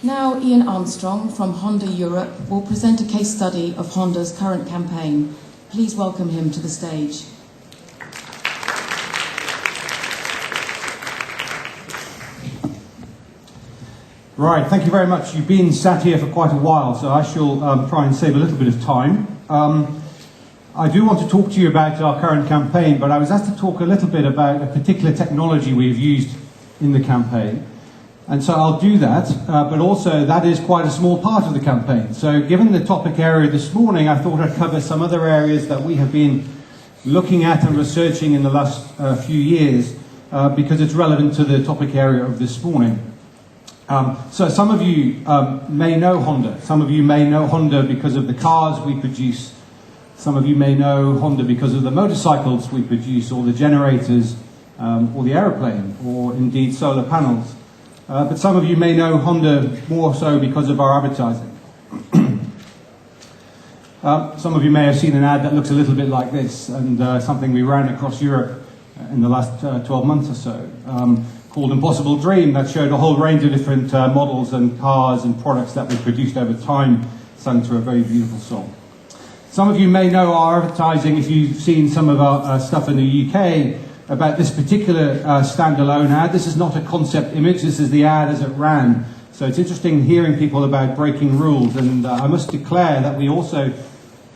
Now Ian Armstrong from Honda Europe will present a case study of Honda's current campaign. Please welcome him to the stage. Right, thank you very much. You've been sat here for quite a while, so I shall try and save a little bit of time. I do want to talk to you about our current campaign, but I was asked to talk a little bit about a particular technology we've used in the campaign. And so I'll do that, but also that is quite a small part of the campaign. So given the topic area this morning, I thought I'd cover some other areas that we have been looking at and researching in the last few years, because it's relevant to the topic area of this morning. So some of you may know Honda. Some of you may know Honda because of the cars we produce. Some of you may know Honda because of the motorcycles we produce, or the generators, or the aeroplane, or indeed solar panels. But some of you may know Honda more so because of our advertising. Some of you may have seen an ad that looks a little bit like this, and something we ran across Europe in the last 12 months or so, called Impossible Dream, that showed a whole range of different models and cars and products that we produced over time, sung to a very beautiful song. Some of you may know our advertising, if you've seen some of our stuff in the UK, about this particular standalone ad. This is not a concept image, this is the ad as it ran. So it's interesting hearing people about breaking rules, and I must declare that we also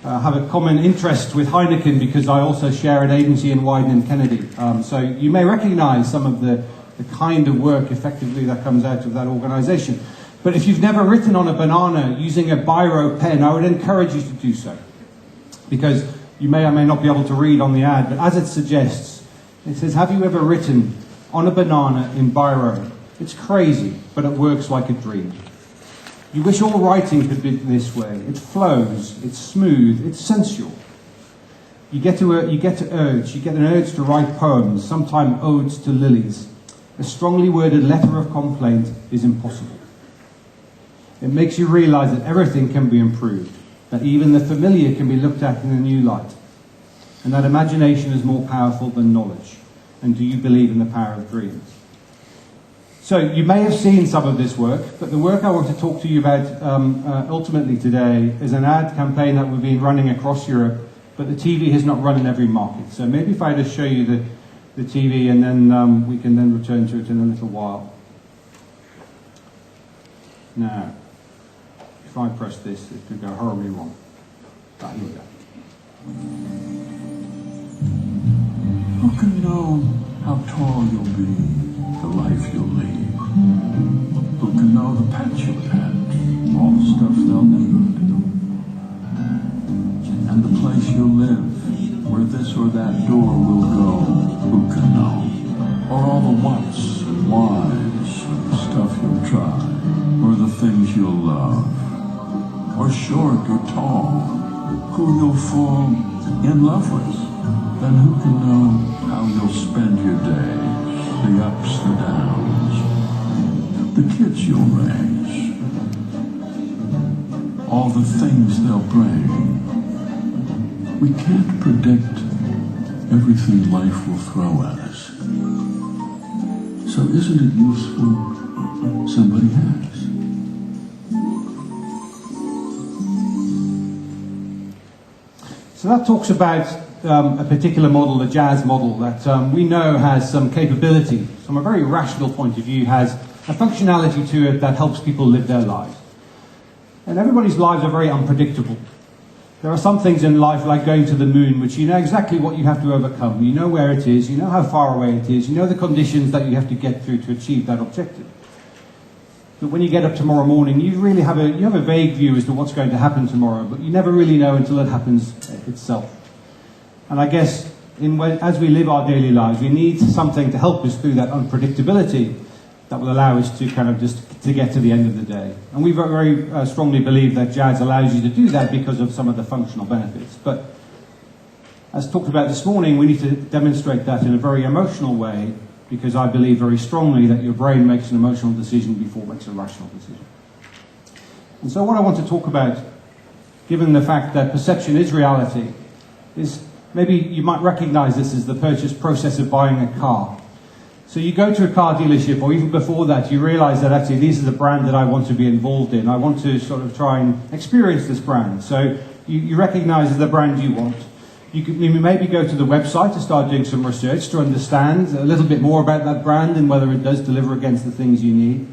have a common interest with Heineken, because I also share an agency in Wyden and Kennedy. So you may recognize some of the kind of work effectively that comes out of that organization. But if you've never written on a banana using a biro pen, I would encourage you to do so, because you may or may not be able to read on the ad, but as it suggests, it says, have you ever written on a banana in biro? It's crazy, but it works like a dream. You wish all writing could be this way. It flows, it's smooth, it's sensual. You get an urge to write poems, sometimes odes to lilies. A strongly worded letter of complaint is impossible. It makes you realize that everything can be improved, that even the familiar can be looked at in a new light, and that imagination is more powerful than knowledge. And do you believe in the power of dreams? So you may have seen some of this work, but the work I want to talk to you about ultimately today is an ad campaign that we've been running across Europe, but the TV has not run in every market. So maybe if I just show you the TV, and then we can then return to it in a little while. Now, if I press this, it could go horribly wrong. Ah, here we go. Who can know how tall you'll be, the life you'll lead? Who can know the path you'll have, all the stuff they'll need? And the place you'll live, where this or that door will go, who can know? Or all the whats and whys, stuff you'll try, or the things you'll love. Or short or tall, who you'll fall in love with. Then who can know how you'll spend your days, the ups, the downs, the kids you'll raise, all the things they'll bring. We can't predict everything life will throw at us. So isn't it useful somebody has? So that talks about a particular model, the jazz model, that we know has some capability, from a very rational point of view, has a functionality to it that helps people live their lives. And everybody's lives are very unpredictable. There are some things in life, like going to the moon, which you know exactly what you have to overcome. You know where it is, you know how far away it is, you know the conditions that you have to get through to achieve that objective. But when you get up tomorrow morning, you really have a vague view as to what's going to happen tomorrow, but you never really know until it happens itself. And I guess as we live our daily lives, we need something to help us through that unpredictability that will allow us to kind of just to get to the end of the day. And we very strongly believe that jazz allows you to do that because of some of the functional benefits. But as talked about this morning, we need to demonstrate that in a very emotional way, because I believe very strongly that your brain makes an emotional decision before it makes a rational decision. And so what I want to talk about, given the fact that perception is reality, is maybe you might recognize this as the purchase process of buying a car. So you go to a car dealership, or even before that, you realize that actually this is a brand that I want to be involved in. I want to sort of try and experience this brand. So you recognize the brand you want. You maybe go to the website to start doing some research to understand a little bit more about that brand and whether it does deliver against the things you need.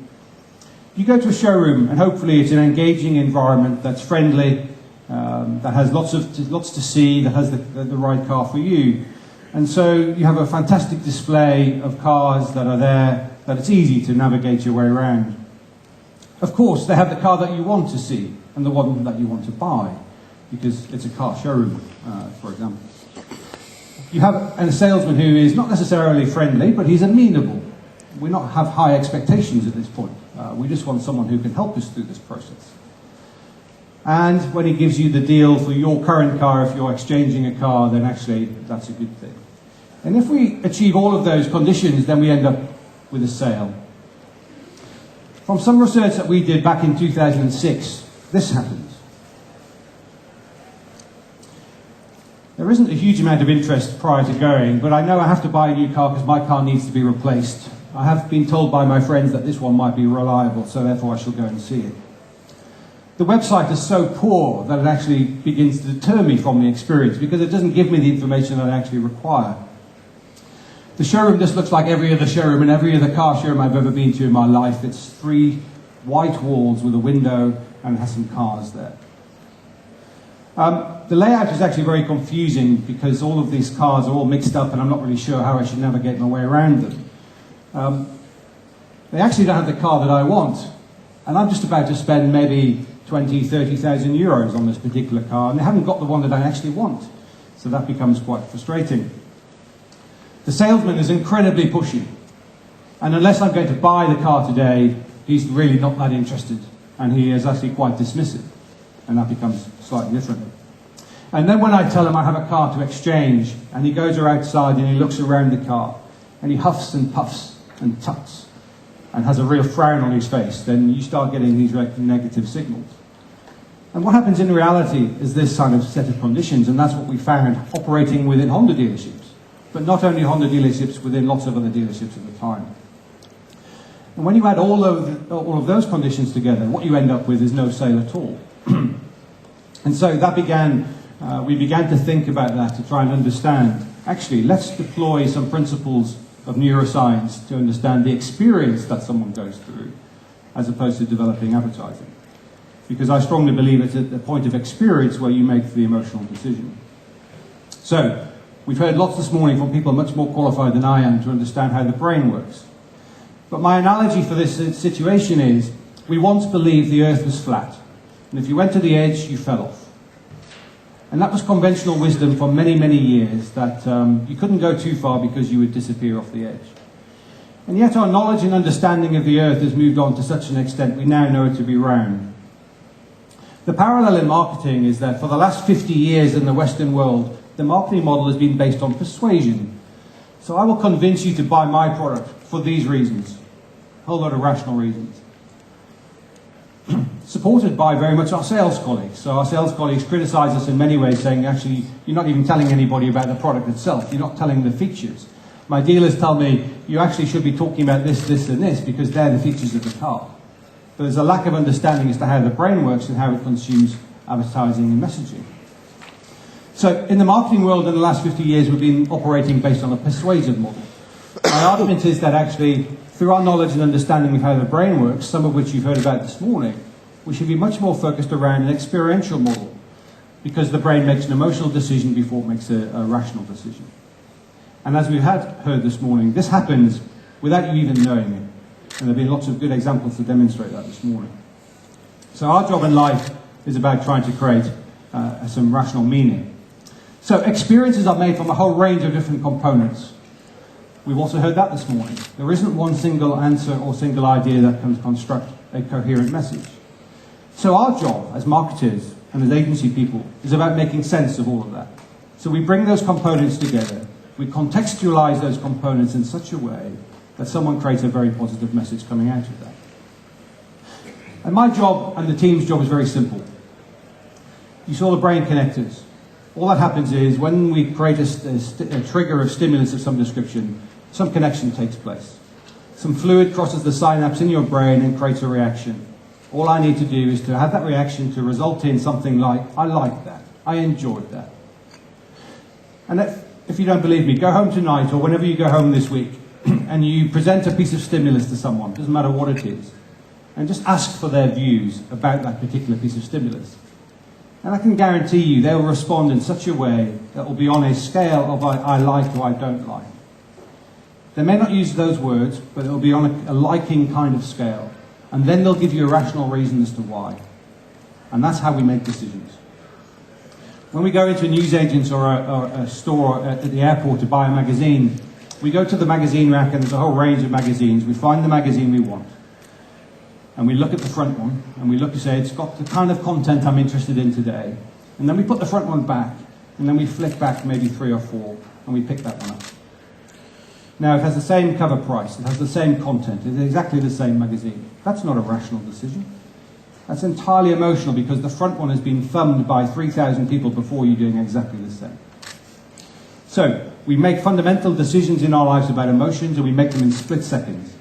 You go to a showroom, and hopefully it's an engaging environment that's friendly, that has lots to see, that has the right car for you. And so you have a fantastic display of cars that are there, that it's easy to navigate your way around. Of course, they have the car that you want to see and the one that you want to buy, because it's a car showroom, for example. You have a salesman who is not necessarily friendly, but he's amenable. We don't have high expectations at this point. We just want someone who can help us through this process. And when he gives you the deal for your current car, if you're exchanging a car, then actually that's a good thing. And if we achieve all of those conditions, then we end up with a sale. From some research that we did back in 2006, this happens. There isn't a huge amount of interest prior to going, but I know I have to buy a new car because my car needs to be replaced. I have been told by my friends that this one might be reliable, so therefore I shall go and see it. The website is so poor that it actually begins to deter me from the experience because it doesn't give me the information that I actually require. The showroom just looks like every other showroom and every other car showroom I've ever been to in my life. It's 3 white walls with a window and it has some cars there. The layout is actually very confusing because all of these cars are all mixed up and I'm not really sure how I should navigate my way around them. They actually don't have the car that I want, and I'm just about to spend maybe 20,000, 30,000 euros on this particular car, and they haven't got the one that I actually want. So that becomes quite frustrating. The salesman is incredibly pushy, and unless I'm going to buy the car today, he's really not that interested, and he is actually quite dismissive, and that becomes slightly different. And then when I tell him I have a car to exchange, and he goes outside and he looks around the car, and he huffs and puffs and tucks, and has a real frown on his face, then you start getting these negative signals. And what happens in reality is this kind of set of conditions, and that's what we found operating within Honda dealerships. But not only Honda dealerships, within lots of other dealerships at the time. And when you add all of those conditions together, what you end up with is no sale at all. And so that we began to think about that, to try and understand, actually, let's deploy some principles of neuroscience to understand the experience that someone goes through, as opposed to developing advertising. Because I strongly believe it's at the point of experience where you make the emotional decision. So, we've heard lots this morning from people much more qualified than I am to understand how the brain works. But my analogy for this situation is, we once believed the earth was flat, and if you went to the edge, you fell off. And that was conventional wisdom for many, many years, that you couldn't go too far because you would disappear off the edge. And yet our knowledge and understanding of the earth has moved on to such an extent we now know it to be round. The parallel in marketing is that for the last 50 years in the Western world, the marketing model has been based on persuasion. So I will convince you to buy my product for these reasons, a whole lot of rational reasons. Supported by very much our sales colleagues. So our sales colleagues criticize us in many ways, saying, actually, you're not even telling anybody about the product itself. You're not telling the features. My dealers tell me, you actually should be talking about this, this, and this, because they're the features of the car. But there's a lack of understanding as to how the brain works and how it consumes advertising and messaging. So in the marketing world in the last 50 years, we've been operating based on a persuasive model. My argument is that actually, through our knowledge and understanding of how the brain works, some of which you've heard about this morning, we should be much more focused around an experiential model, because the brain makes an emotional decision before it makes a rational decision. And as we had heard this morning, this happens without you even knowing it. And there have been lots of good examples to demonstrate that this morning. So our job in life is about trying to create some rational meaning. So experiences are made from a whole range of different components. We've also heard that this morning. There isn't one single answer or single idea that can construct a coherent message. So our job as marketers and as agency people is about making sense of all of that. So we bring those components together, we contextualize those components in such a way that someone creates a very positive message coming out of that. And my job and the team's job is very simple. You saw the brain connectors. All that happens is when we create a trigger of stimulus of some description, some connection takes place. Some fluid crosses the synapse in your brain and creates a reaction. All I need to do is to have that reaction to result in something like, I like that, I enjoyed that. And if you don't believe me, go home tonight or whenever you go home this week and you present a piece of stimulus to someone, doesn't matter what it is, and just ask for their views about that particular piece of stimulus. And I can guarantee you they'll respond in such a way that will be on a scale of I like or I don't like. They may not use those words, but it'll be on a liking kind of scale. And then they'll give you a rational reason as to why. And that's how we make decisions. When we go into a newsagent or a store at the airport to buy a magazine, we go to the magazine rack and there's a whole range of magazines. We find the magazine we want. And we look at the front one, and we look and say, it's got the kind of content I'm interested in today. And then we put the front one back, and then we flick back maybe 3 or 4, and we pick that one up. Now, it has the same cover price, it has the same content, it's exactly the same magazine. That's not a rational decision. That's entirely emotional, because the front one has been thumbed by 3,000 people before you doing exactly the same. So, we make fundamental decisions in our lives about emotions, and we make them in split seconds.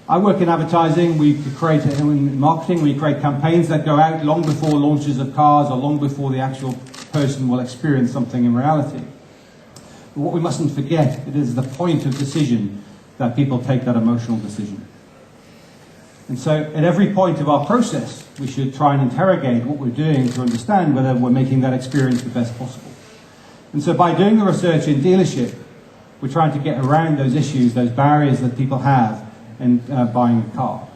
I work in advertising, we create in marketing, we create campaigns that go out long before launches of cars or long before the actual person will experience something in reality. But what we mustn't forget, it is the point of decision that people take that emotional decision. And so at every point of our process, we should try and interrogate what we're doing to understand whether we're making that experience the best possible. And so by doing the research in dealership, we're trying to get around those issues, those barriers that people have in buying a car.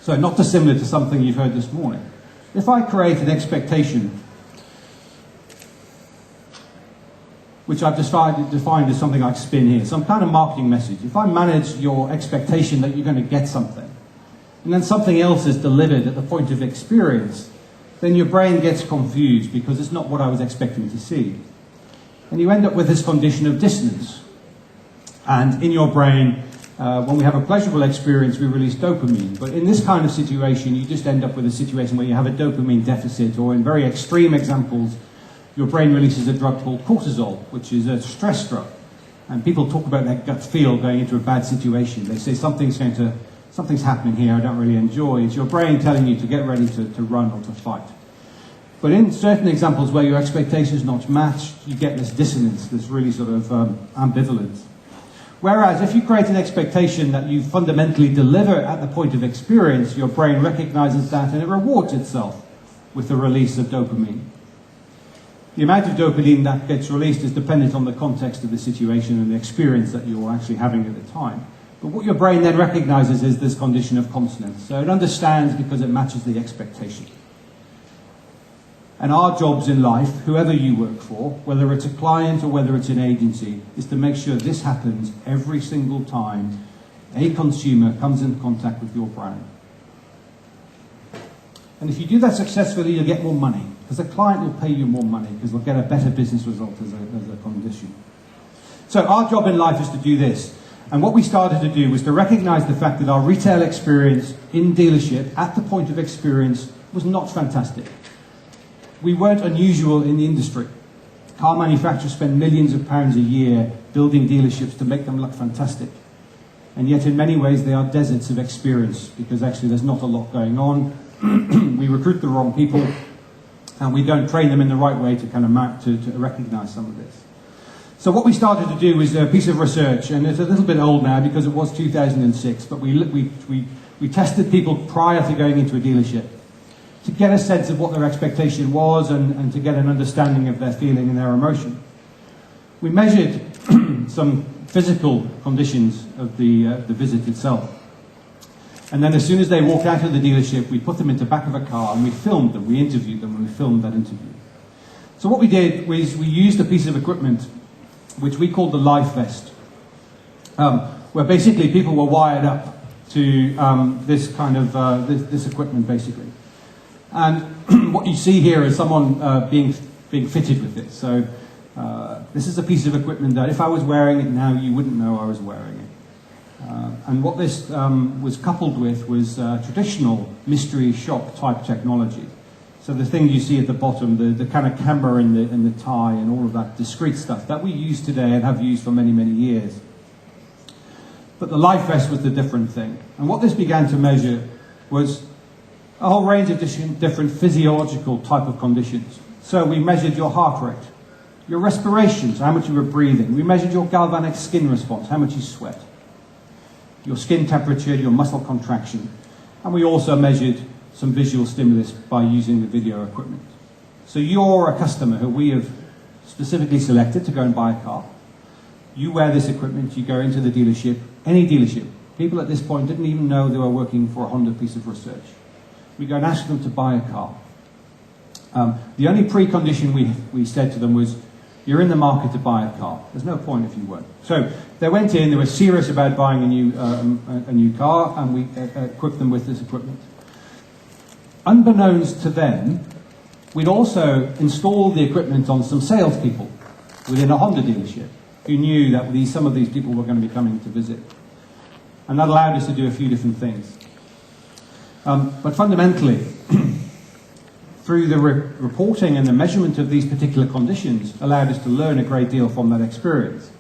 So not dissimilar to something you've heard this morning. If I create an expectation, which I've defined as something like spin here, some kind of marketing message. If I manage your expectation that you're going to get something, and then something else is delivered at the point of experience, then your brain gets confused because it's not what I was expecting to see. And you end up with this condition of dissonance. And in your brain, when we have a pleasurable experience, we release dopamine. But in this kind of situation, you just end up with a situation where you have a dopamine deficit, or in very extreme examples, your brain releases a drug called cortisol, which is a stress drug. And people talk about their gut feel going into a bad situation. They say something's happening here I don't really enjoy. It's your brain telling you to get ready to run or to fight. But in certain examples where your expectations not matched, you get this dissonance, this really sort of ambivalence. Whereas if you create an expectation that you fundamentally deliver at the point of experience, your brain recognizes that and it rewards itself with the release of dopamine. The amount of dopamine that gets released is dependent on the context of the situation and the experience that you're actually having at the time. But what your brain then recognizes is this condition of consonance. So it understands because it matches the expectation. And our jobs in life, whoever you work for, whether it's a client or whether it's an agency, is to make sure this happens every single time a consumer comes in contact with your brand. And if you do that successfully, you'll get more money, because the client will pay you more money, because they'll get a better business result as a condition. So our job in life is to do this. And what we started to do was to recognize the fact that our retail experience in dealership, at the point of experience, was not fantastic. We weren't unusual in the industry. Car manufacturers spend millions of pounds a year building dealerships to make them look fantastic. And yet in many ways they are deserts of experience, because actually there's not a lot going on. We recruit the wrong people, and we don't train them in the right way to kind of map to recognize some of this. So what we started to do was a piece of research, and it's a little bit old now because it was 2006, but we tested people prior to going into a dealership to get a sense of what their expectation was and to get an understanding of their feeling and their emotion. We measured some physical conditions of the visit itself. And then as soon as they walked out of the dealership, we put them into the back of a car and we filmed them, we interviewed them, and we filmed that interview. So what we did was we used a piece of equipment which we called the life vest, where basically people were wired up to this kind of this equipment basically. And what you see here is someone being fitted with it. So this is a piece of equipment that if I was wearing it now, you wouldn't know I was wearing it. And what this was coupled with was traditional mystery shop type technology. So the thing you see at the bottom, the kind of camera in the tie and all of that discrete stuff that we use today and have used for many, many years. But the life vest was the different thing. And what this began to measure was a whole range of different physiological type of conditions. So we measured your heart rate, your respiration, so how much you were breathing. We measured your galvanic skin response, how much you sweat, your skin temperature, your muscle contraction. And we also measured some visual stimulus by using the video equipment. So you're a customer who we have specifically selected to go and buy a car. You wear this equipment, you go into the dealership, any dealership. People at this point didn't even know they were working for a Honda piece of research. We go and ask them to buy a car. The only precondition we said to them was, you're in the market to buy a car. There's no point if you weren't. So they went in, they were serious about buying a new car, and we equipped them with this equipment. Unbeknownst to them, we'd also installed the equipment on some salespeople within a Honda dealership who knew that some of these people were going to be coming to visit. And that allowed us to do a few different things. But fundamentally, through the reporting and the measurement of these particular conditions, allowed us to learn a great deal from that experience.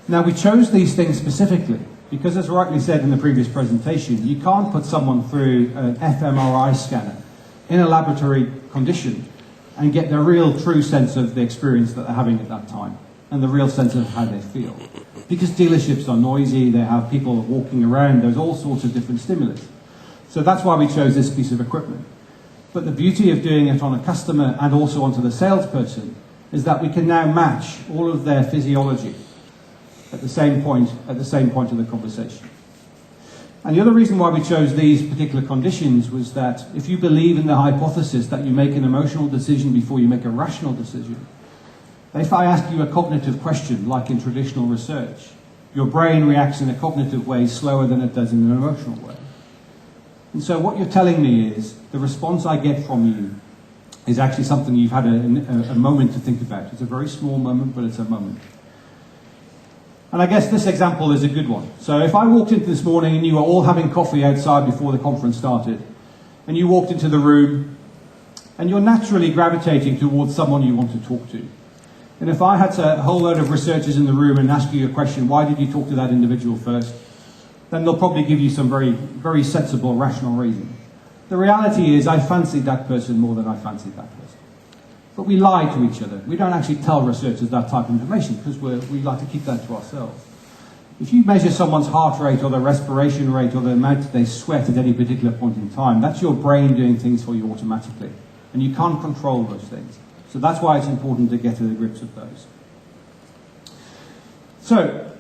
Now, we chose these things specifically because, as rightly said in the previous presentation, you can't put someone through an fMRI scanner in a laboratory condition and get the real true sense of the experience that they're having at that time and the real sense of how they feel. Because dealerships are noisy, they have people walking around, there's all sorts of different stimulus. So that's why we chose this piece of equipment. But the beauty of doing it on a customer and also onto the salesperson is that we can now match all of their physiology at the same point of the conversation. And the other reason why we chose these particular conditions was that if you believe in the hypothesis that you make an emotional decision before you make a rational decision, if I ask you a cognitive question, like in traditional research, your brain reacts in a cognitive way slower than it does in an emotional way. And so what you're telling me is the response I get from you is actually something you've had a moment to think about. It's a very small moment, but it's a moment. And I guess this example is a good one. So if I walked into this morning and you were all having coffee outside before the conference started, and you walked into the room, and you're naturally gravitating towards someone you want to talk to. And if I had a whole load of researchers in the room and ask you a question, why did you talk to that individual first? Then they'll probably give you some very, very sensible, rational reason. The reality is I fancied that person more than I fancied that person. But we lie to each other. We don't actually tell researchers that type of information because we like to keep that to ourselves. If you measure someone's heart rate or their respiration rate or the amount that they sweat at any particular point in time, that's your brain doing things for you automatically. And you can't control those things. So that's why it's important to get to the grips of those. So,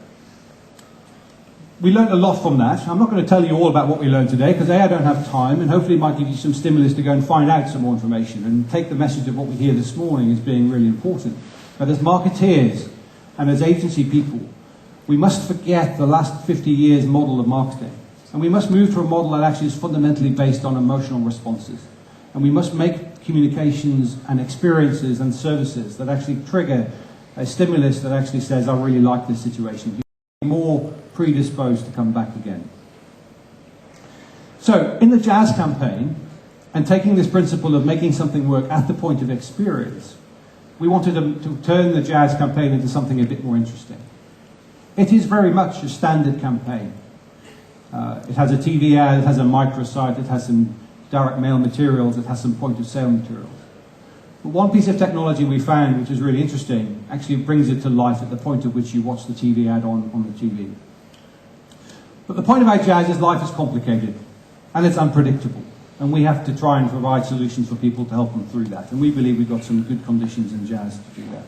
we learned a lot from that. I'm not going to tell you all about what we learned today, because I don't have time, and hopefully it might give you some stimulus to go and find out some more information and take the message of what we hear this morning as being really important. But as marketeers and as agency people, we must forget the last 50 years model of marketing. And we must move to a model that actually is fundamentally based on emotional responses. And we must make communications and experiences and services that actually trigger a stimulus that actually says, I really like this situation. You're more predisposed to come back again. So, in the Jazz campaign, and taking this principle of making something work at the point of experience, we wanted to turn the Jazz campaign into something a bit more interesting. It is very much a standard campaign. It has a TV ad, it has a microsite, it has some direct mail materials, it has some point-of-sale materials. But one piece of technology we found, which is really interesting, actually brings it to life at the point at which you watch the TV ad on the TV. But the point about Jazz is life is complicated, and it's unpredictable. And we have to try and provide solutions for people to help them through that. And we believe we've got some good conditions in Jazz to do that.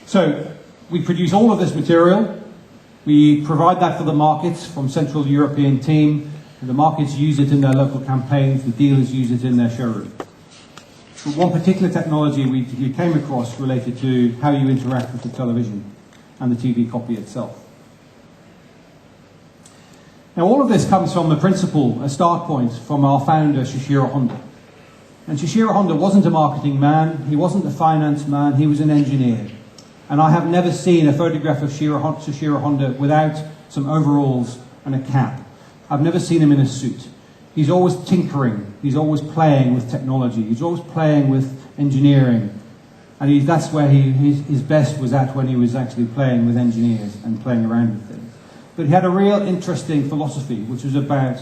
So, we produce all of this material. We provide that for the markets from Central European team. The markets use it in their local campaigns. The dealers use it in their showroom. But one particular technology we came across related to how you interact with the television and the TV copy itself. Now, all of this comes from the principle, a start point, from our founder, Shishiro Honda. And Shishiro Honda wasn't a marketing man, he wasn't a finance man, he was an engineer. And I have never seen a photograph of Shishiro Honda without some overalls and a cap. I've never seen him in a suit. He's always tinkering, he's always playing with technology, he's always playing with engineering. And that's where his best was at, when he was actually playing with engineers and playing around with things. But he had a real interesting philosophy, which was about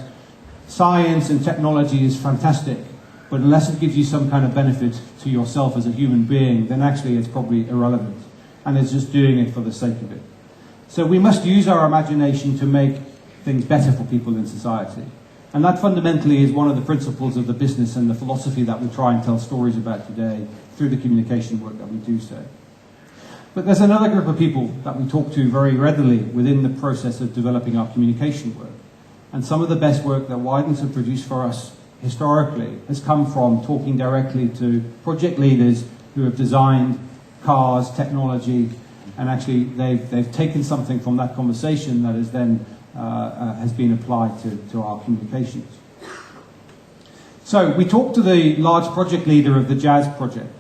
science and technology is fantastic, but unless it gives you some kind of benefit to yourself as a human being, then actually it's probably irrelevant. And it's just doing it for the sake of it. So we must use our imagination to make things better for people in society. And that fundamentally is one of the principles of the business and the philosophy that we try and tell stories about today through the communication work that we do so. But there's another group of people that we talk to very readily within the process of developing our communication work. And some of the best work that Widens have produced for us historically has come from talking directly to project leaders who have designed cars, technology, and actually they've taken something from that conversation that is then has been applied to our communications. So we talked to the large project leader of the Jazz project,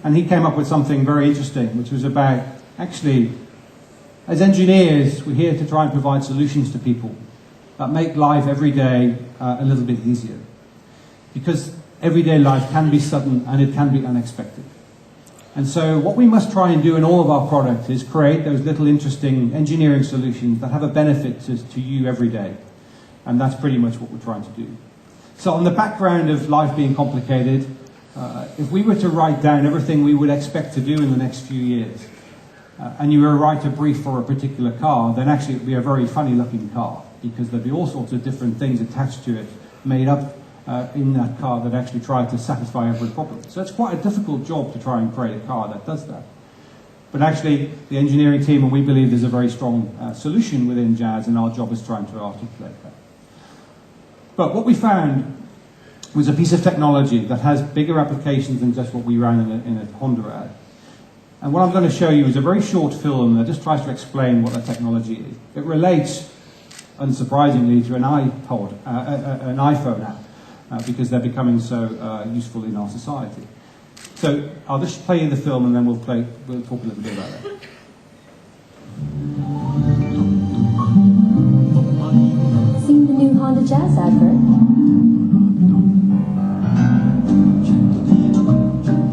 and he came up with something very interesting, which was about, actually, as engineers, we're here to try and provide solutions to people that make life every day a little bit easier. Because everyday life can be sudden and it can be unexpected. And so what we must try and do in all of our products is create those little interesting engineering solutions that have a benefit to you every day. And that's pretty much what we're trying to do. So on the background of life being complicated, if we were to write down everything we would expect to do in the next few years, and you were to write a brief for a particular car, then actually it would be a very funny looking car, because there'd be all sorts of different things attached to it, made up in that car that actually try to satisfy every problem. So it's quite a difficult job to try and create a car that does that. But actually, the engineering team, and we believe there's a very strong solution within Jazz, and our job is trying to articulate that. But what we found was a piece of technology that has bigger applications than just what we ran in a Honda ad. And what I'm going to show you is a very short film that just tries to explain what that technology is. It relates, unsurprisingly, to an iPhone app, because they're becoming so useful in our society. So I'll just play you the film, and then we'll talk a little bit about it. Seen the new Honda Jazz advert?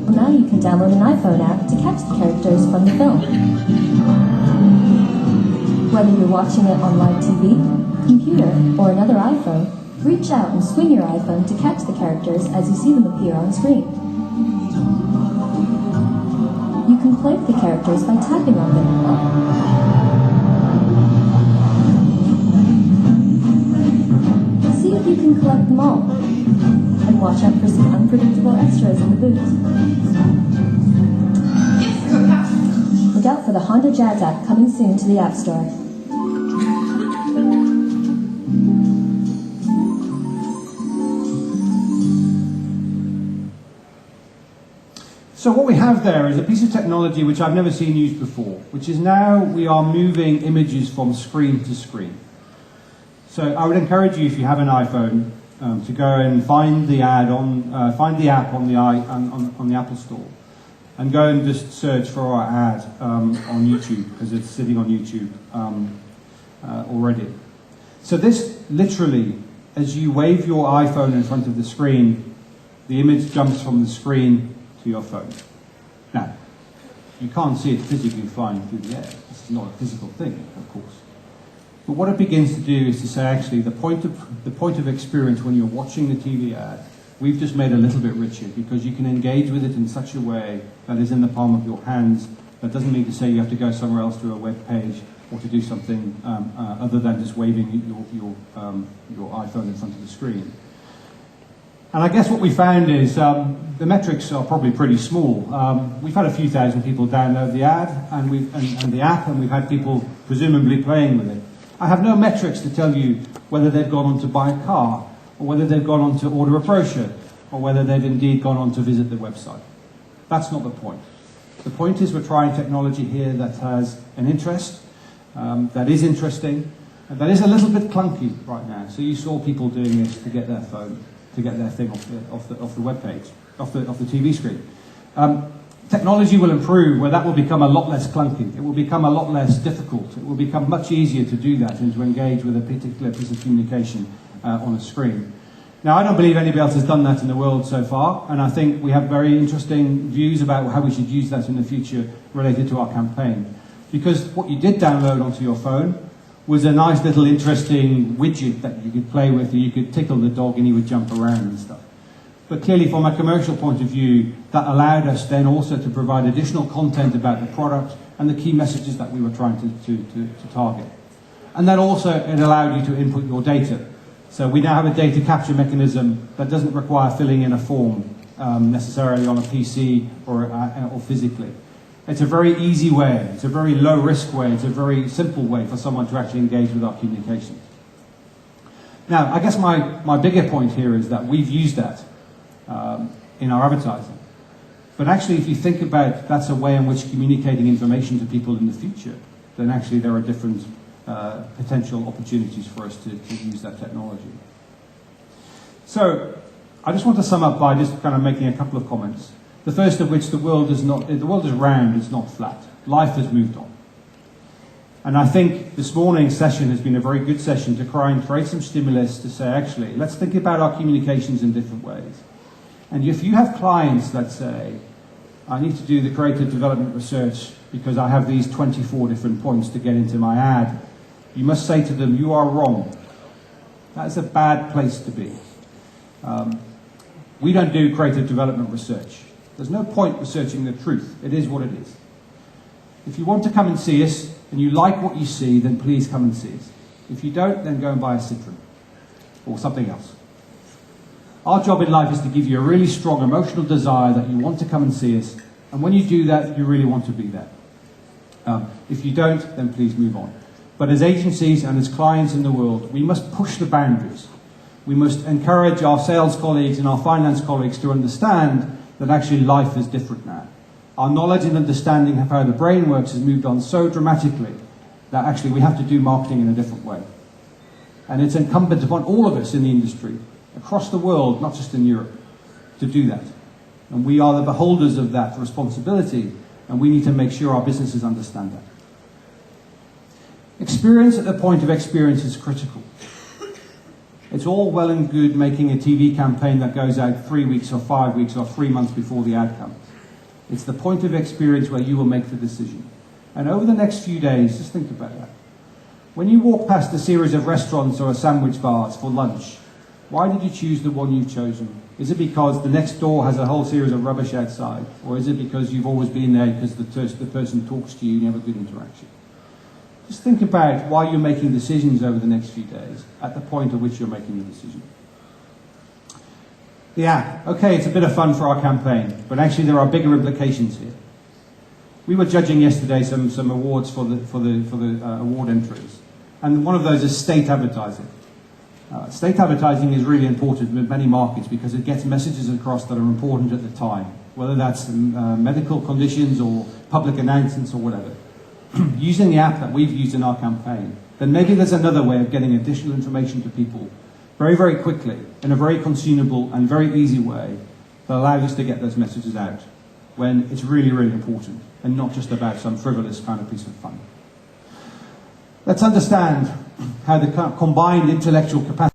Well, now you can download an iPhone app to catch the characters from the film. Whether you're watching it on live TV, computer, or another iPhone, reach out and swing your iPhone to catch the characters as you see them appear on screen. You can play with the characters by tapping on them. See if you can collect them all, and watch out for some unpredictable extras in the boot. Look out for the Honda Jazz app coming soon to the App Store. So what we have there is a piece of technology which I've never seen used before, which is now we are moving images from screen to screen. So I would encourage you, if you have an iPhone, to go and find the app on the Apple Store, and go and just search for our ad on YouTube, because it's sitting on YouTube already. So this literally, as you wave your iPhone in front of the screen, the image jumps from the screen to your phone. Now, you can't see it physically flying through the air. This is not a physical thing, of course. But what it begins to do is to say, actually, the point of experience when you're watching the TV ad, we've just made a little bit richer, because you can engage with it in such a way that is in the palm of your hands. That doesn't mean to say you have to go somewhere else to a web page or to do something other than just waving your iPhone in front of the screen. And I guess what we found is the metrics are probably pretty small. We've had a few thousand people download the ad and the app, and we've had people presumably playing with it. I have no metrics to tell you whether they've gone on to buy a car, or whether they've gone on to order a brochure, or whether they've indeed gone on to visit the website. That's not the point. The point is we're trying technology here that has an interest, that is interesting, and that is a little bit clunky right now. So you saw people doing this to get their phone, to get their thing off the web page, off the TV screen. Technology will improve where that will become a lot less clunky. It will become a lot less difficult. It will become much easier to do that and to engage with a particular piece of communication on a screen. Now, I don't believe anybody else has done that in the world so far, and I think we have very interesting views about how we should use that in the future related to our campaign. Because what you did download onto your phone was a nice little interesting widget that you could play with, and you could tickle the dog and he would jump around and stuff. But clearly from a commercial point of view, that allowed us then also to provide additional content about the product and the key messages that we were trying to target. And then also it allowed you to input your data. So we now have a data capture mechanism that doesn't require filling in a form necessarily on a PC or physically. It's a very easy way, it's a very low risk way, it's a very simple way for someone to actually engage with our communications. Now, I guess my bigger point here is that we've used that in our advertising. But actually, if you think about that's a way in which communicating information to people in the future, then actually there are different potential opportunities for us to use that technology. So, I just want to sum up by just kind of making a couple of comments. The first of which, the world is round, it's not flat. Life has moved on. And I think this morning's session has been a very good session to try and create some stimulus to say, actually, let's think about our communications in different ways. And if you have clients that say, I need to do the creative development research because I have these 24 different points to get into my ad, you must say to them, you are wrong. That is a bad place to be. We don't do creative development research. There's no point researching the truth. It is what it is. If you want to come and see us, and you like what you see, then please come and see us. If you don't, then go and buy a Citroen or something else. Our job in life is to give you a really strong emotional desire that you want to come and see us, and when you do that, you really want to be there. If you don't, then please move on. But as agencies and as clients in the world, we must push the boundaries. We must encourage our sales colleagues and our finance colleagues to understand that actually life is different now. Our knowledge and understanding of how the brain works has moved on so dramatically that actually we have to do marketing in a different way. And it's incumbent upon all of us in the industry, across the world, not just in Europe, to do that. And we are the beholders of that responsibility, and we need to make sure our businesses understand that. Experience at the point of experience is critical. It's all well and good making a TV campaign that goes out 3 weeks or 5 weeks or 3 months before the ad comes. It's the point of experience where you will make the decision. And over the next few days, just think about that. When you walk past a series of restaurants or sandwich bars for lunch, why did you choose the one you've chosen? Is it because the next door has a whole series of rubbish outside? Or is it because you've always been there because the person talks to you and you have a good interaction? Just think about why you're making decisions over the next few days at the point at which you're making the decision. Yeah, okay, it's a bit of fun for our campaign, but actually there are bigger implications here. We were judging yesterday some awards for the award entries, and one of those is state advertising. State advertising is really important in many markets because it gets messages across that are important at the time, whether that's medical conditions or public announcements or whatever. Using the app that we've used in our campaign, then maybe there's another way of getting additional information to people very, very quickly, in a very consumable and very easy way that allows us to get those messages out when it's really, really important and not just about some frivolous kind of piece of fun. Let's understand how the combined intellectual capacity